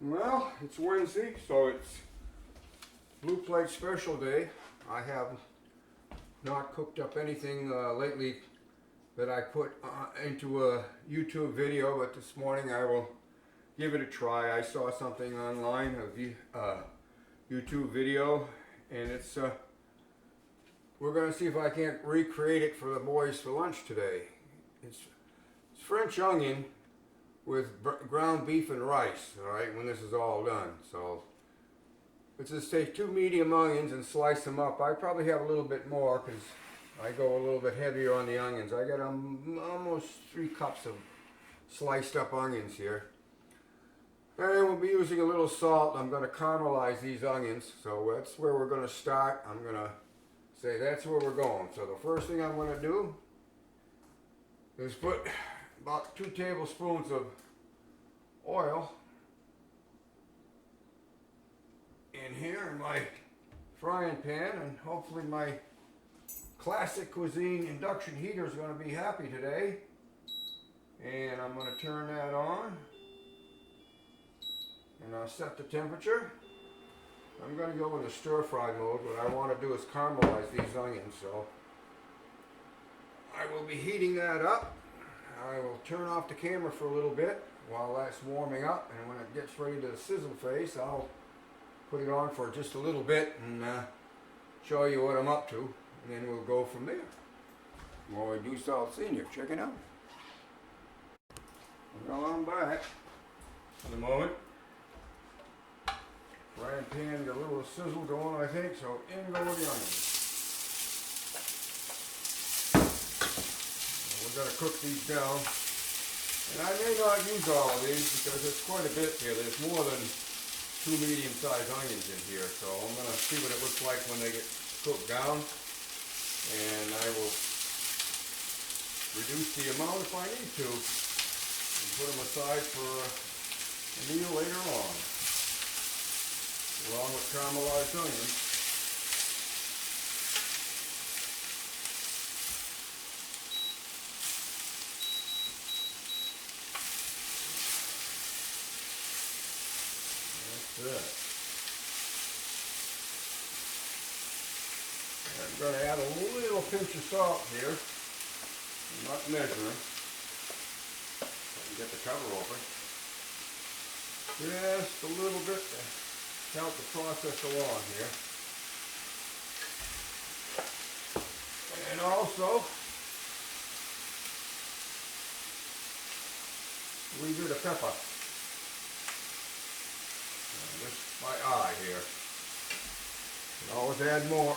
Well, it's Wednesday, so it's Blue Plate Special Day. I have not cooked up anything lately that I put into a YouTube video, but this morning I will give it a try. I saw something online, a YouTube video, and it's we're going to see if I can't recreate it for the boys for lunch today. It's French onion with ground beef and rice, all right, when this is all done. So let's just take 2 medium onions and slice them up. I probably have a little bit more because I go a little bit heavier on the onions. I got almost 3 cups of sliced up onions here. And we'll be using a little salt. I'm going to caramelize these onions, so that's where we're going to start. I'm going to say that's where we're going. So the first thing I'm going to do is put about 2 tablespoons of oil in here in my frying pan, and hopefully my classic cuisine induction heater is going to be happy today. And I'm going to turn that on, and I'll set the temperature. I'm going to go into stir fry mode. What I want to do is caramelize these onions, so I will be heating that up. I will turn off the camera for a little bit while that's warming up, and when it gets ready to sizzle face, I'll put it on for just a little bit and show you what I'm up to, and then we'll go from there. More do salt senior, check it out. Well, I'm back in a moment. Frying pan got a little sizzle going, I think, so in go the onions. We're going to cook these down, and I may not use all of these because there's quite a bit here. There's more than 2 medium-sized onions in here, so I'm going to see what it looks like when they get cooked down, and I will reduce the amount if I need to and put them aside for a meal later on, along with caramelized onions. Good. I'm going to add a little pinch of salt here. I'm not measuring. I can get the cover open. Just a little bit to help the process along here. And also, a wee bit of pepper. Just my eye here. Can always add more.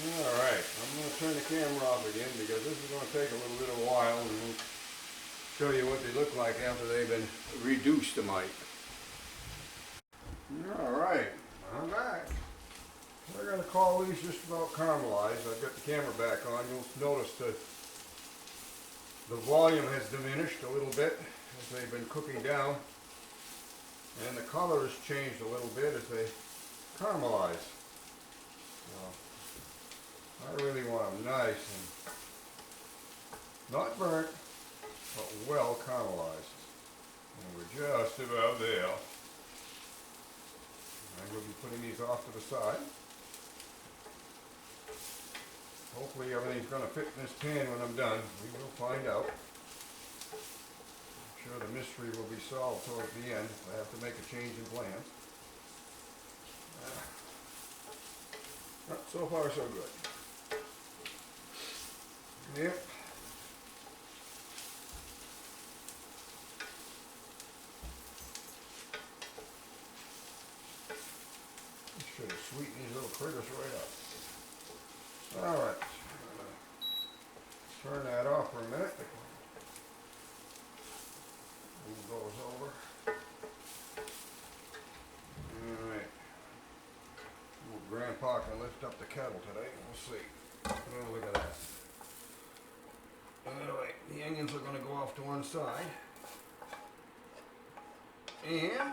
Alright, I'm going to turn the camera off again because this is going to take a little bit of a while, and we'll show you what they look like after they've been reduced to might. Alright, I'm back. We're going to call these just about caramelized. I've got the camera back on. You'll notice that the volume has diminished a little bit as they've been cooking down, and the color has changed a little bit as they caramelize. So, I really want them nice and not burnt, but well caramelized. And we're just about there. I'm going to be putting these off to the side. Hopefully everything's going to fit in this pan when I'm done. We will find out. I'm sure the mystery will be solved towards the end if I have to make a change in plans. So far so good. Yep. Should have sweetened these little critters right up. Alright. Turn that off for a minute. Move those over. Alright. Grandpa can lift up the kettle today. We'll see. Oh, look at that. Alright, the onions are going to go off to one side. And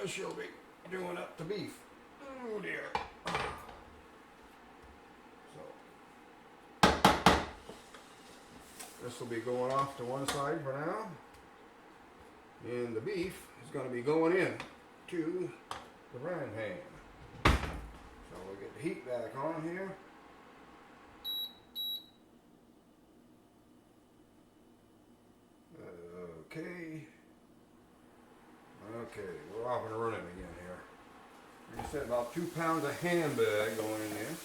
she'll be doing up the beef. Oh dear. So this will be going off to one side for now. And the beef is going to be going in to the frying pan. So we'll get the heat back on here. Okay. Okay, we're off and running again here. We said about 2 pounds of hamburg going in there.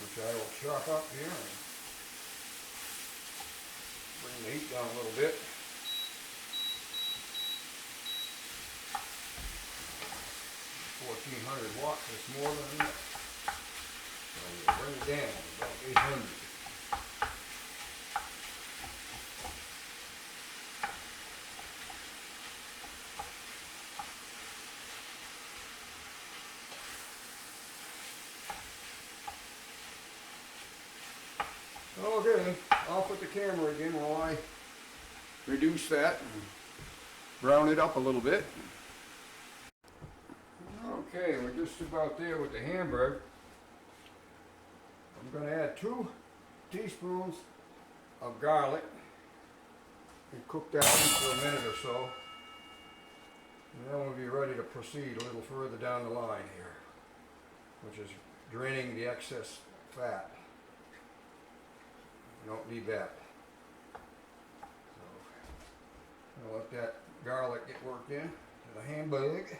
Which I will chop up here and bring the heat down a little bit. 1400 watts is more than enough. So we'll bring it down to about 800. Okay, I'll put the camera again while I reduce that and brown it up a little bit. Okay, we're just about there with the hamburger. I'm going to add 2 teaspoons of garlic and cook that in for a minute or so. And then we'll be ready to proceed a little further down the line here, which is draining the excess fat. You don't need that. So I'll let that garlic get worked in to the hamburg.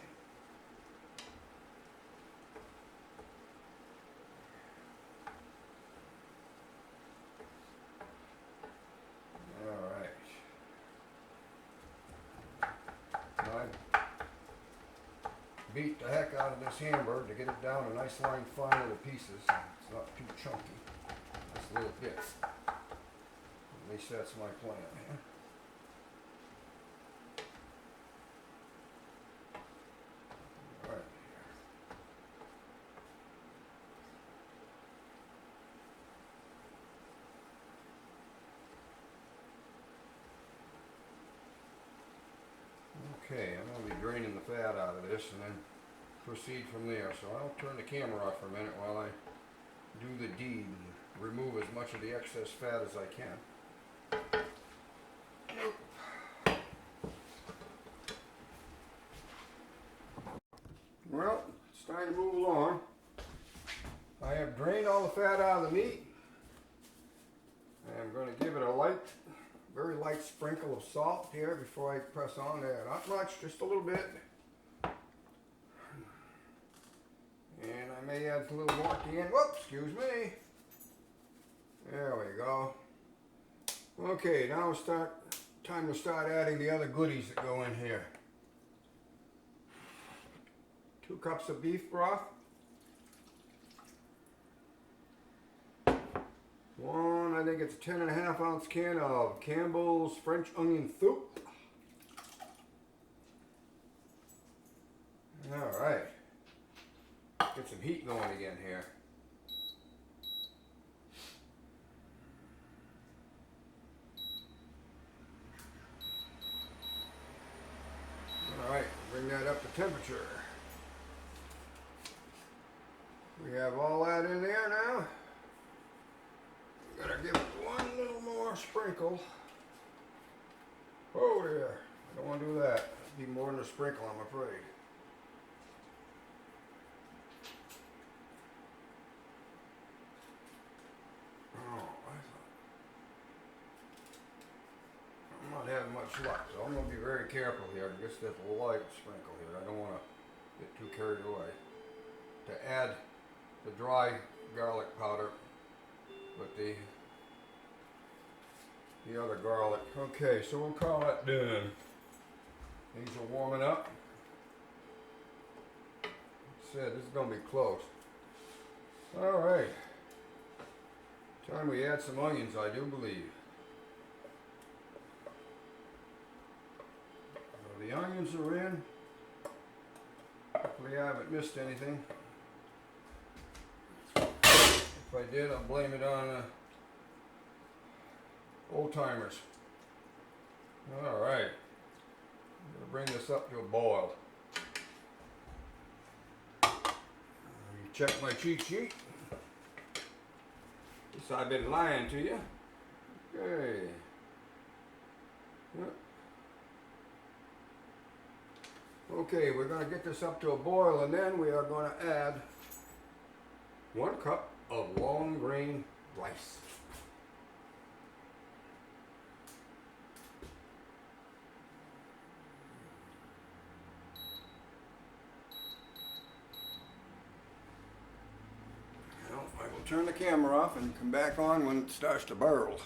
Alright. Now I beat the heck out of this hamburger to get it down to nice line fine little pieces. It's not too chunky. Just little bits. At least that's my plan here. Alright. Okay, I'm going to be draining the fat out of this and then proceed from there. So I'll turn the camera off for a minute while I do the deed and remove as much of the excess fat as I can. Well, it's time to move along. I have drained all the fat out of the meat. I'm going to give it a light, very light sprinkle of salt here before I press on there. Not much, just a little bit. And I may add a little more at the end. Whoops, excuse me. There we go. Okay, now it's time to start adding the other goodies that go in here. 2 cups of beef broth. 1, I think it's a 10.5 ounce can of Campbell's French onion soup. Alright. Get some heat going again here. Alright, bring that up to temperature. We have all that in there now. Gotta give it 1 little more sprinkle. Oh dear, I don't want to do that. It'd be more than a sprinkle, I'm afraid. I'm not having much luck, so I'm going to be very careful here. Just that light sprinkle here. I don't want to get too carried away. To add the dry garlic powder with the other garlic. Okay, so we'll call that done. These are warming up. Like I said, this is going to be close. All right. Time we add some onions, I do believe. So the onions are in. Hopefully I haven't missed anything. If I did, I'll blame it on Old timers. All right. I'm going to bring this up to a boil. Check my cheat sheet. Guess I've been lying to you. Okay. Yep. Okay, we're going to get this up to a boil, and then we are going to add 1 cup of long grain rice. Now, I will turn the camera off and come back on when it starts to burl.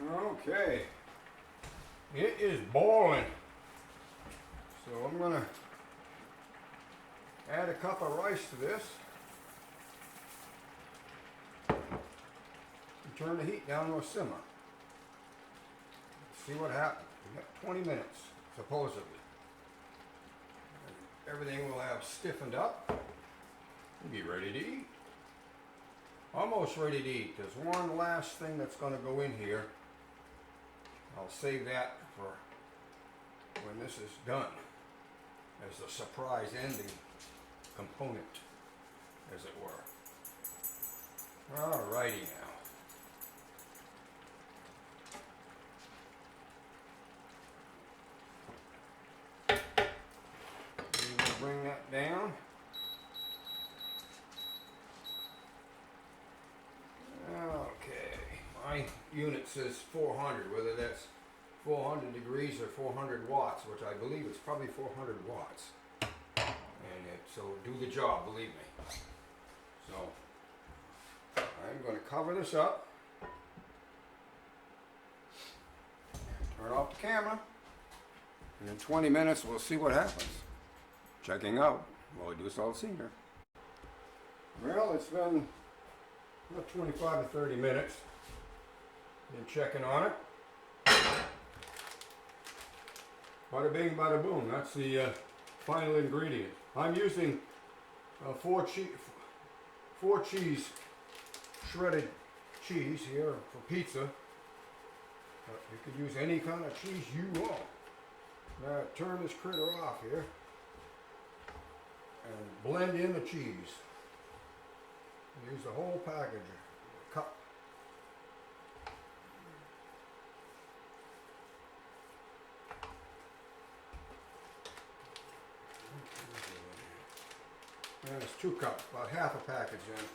Okay, it is boiling. So I'm going to add a cup of rice to this and turn the heat down to a simmer. See what happens. We got 20 minutes, supposedly. Everything will have stiffened up. We'll be ready to eat. Almost ready to eat. There's one last thing that's going to go in here. I'll save that for when this is done, as a surprise ending component, as it were. Alrighty now. I'm going to bring that down. Okay, my unit says 400, whether that's 400 degrees or 400 watts, which I believe is probably 400 watts. And so do the job, believe me. So I'm going to cover this up. Turn off the camera. And in 20 minutes we'll see what happens. Checking out while we do salt senior. Well, it's been about 25 to 30 minutes. Been checking on it. Bada bing, bada boom. That's the final ingredient. I'm using 4 cheese, shredded cheese here for pizza. You could use any kind of cheese you want. Now turn this critter off here and blend in the cheese. Use the whole package, a cup. And it's 2 cups, about half a package in.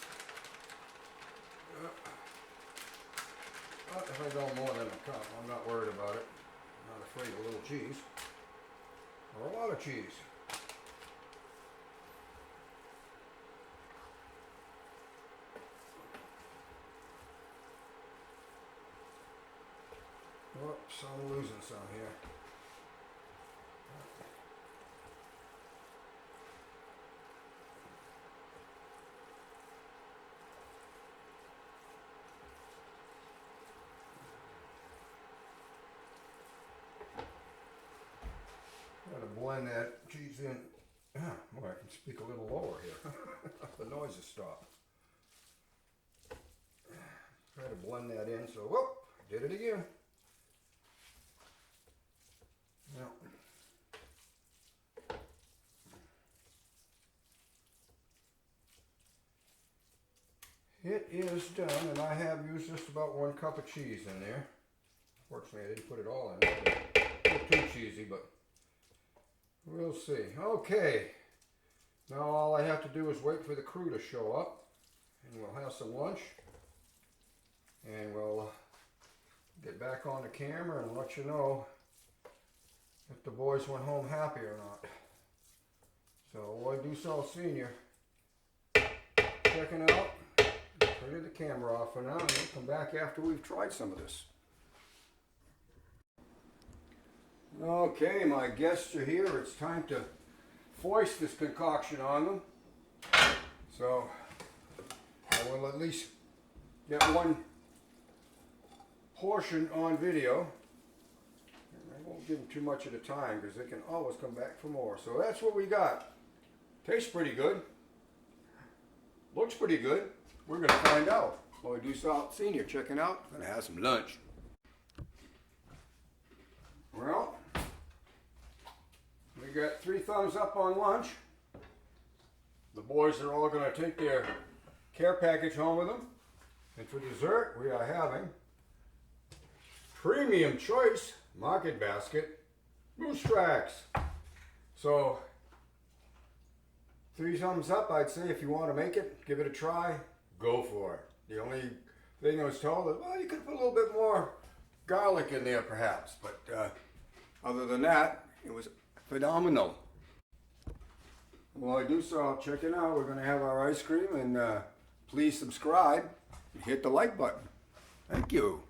But if I go more than a cup, I'm not worried about it. I'm not afraid of a little cheese. Or a lot of cheese. Whoops, I'm losing some here. Gotta blend that cheese in. Boy, I can speak a little lower here. The noise has stopped. Try to blend that in, so whoop, did it again. Now, it is done, and I have used just about 1 cup of cheese in there. Fortunately, I didn't put it all in there. Not too cheesy, but we'll see. Okay, now all I have to do is wait for the crew to show up, and we'll have some lunch, and we'll get back on the camera and let you know if the boys went home happy or not. So we'll do Salt Senior. Checking out. Turn the camera off for now, and we'll come back after we've tried some of this. Okay, my guests are here. It's time to foist this concoction on them. So I will at least get 1 portion on video. And I won't give them too much at a time because they can always come back for more. So that's what we got. Tastes pretty good. Looks pretty good. We're going to find out. Chloe Dussault Sr. checking out. Gonna have some lunch. Well, we got 3 thumbs up on lunch. The boys are all gonna take their care package home with them. And for dessert, we are having Premium Choice Market Basket Moose Tracks. So, 3 thumbs up, I'd say. If you want to make it, give it a try, go for it. The only thing I was told is, well, you could put a little bit more garlic in there perhaps. But other than that, it was phenomenal. Well, I do so. Check it out. We're going to have our ice cream, and please subscribe and hit the like button. Thank you.